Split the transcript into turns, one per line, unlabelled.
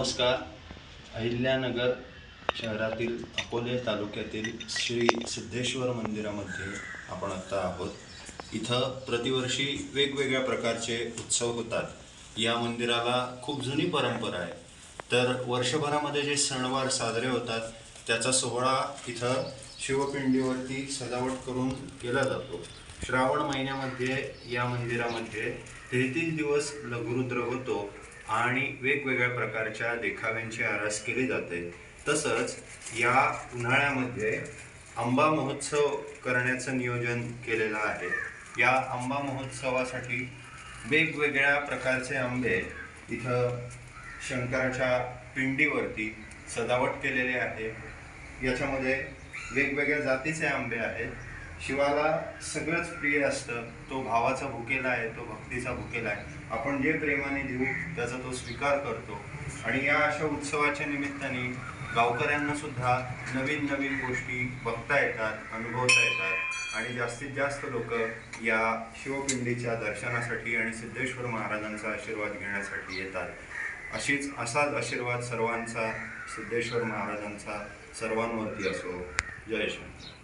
नमस्कार. अहिल्यानगर शहरातील अकोले तालुक्यातील श्री सिद्धेश्वर मंदिरामध्ये आपण आत्ता आहोत. इथं प्रतिवर्षी वेगवेगळ्या प्रकारचे उत्सव होतात. या मंदिराला खूप जुनी परंपरा आहे. तर वर्षभरामध्ये जे सणवार साजरे होतात त्याचा सोहळा इथं शिवपिंडीवरती सजावट करून केला जातो. श्रावण महिन्यामध्ये या मंदिरामध्ये 33 दिवस लघुरुद्र होतो आणि वेगवेगळ्या प्रकारच्या देखाव्यांची आरास केली जाते. तसंच या उन्हाळ्यामध्ये आंबा महोत्सव करण्याचं नियोजन केलेलं आहे. या आंबा महोत्सवासाठी वेगवेगळ्या प्रकारचे आंबे इथं शंकराच्या पिंडीवरती सजावट केलेले आहे. याच्यामध्ये वेगवेगळ्या जातीचे आंबे आहेत. शिवाला सगळंच प्रिय असतं. तो भावाचा भुकेला आहे, तो भक्तीचा भुकेला आहे. आपण जे प्रेमाने देऊ त्याचा तो स्वीकार करतो. आणि या अशा उत्सवाच्या निमित्ताने गावकऱ्यांना सुद्धा नवीन नवीन गोष्टी बघता येतात, अनुभवता येतात आणि जास्तीत जास्त लोक या शिवपिंडीच्या दर्शनासाठी आणि सिद्धेश्वर महाराजांचा आशीर्वाद घेण्यासाठी येतात. असाच आशीर्वाद सर्वांचा सिद्धेश्वर महाराजांचा सर्वांवरती असो. जय श्री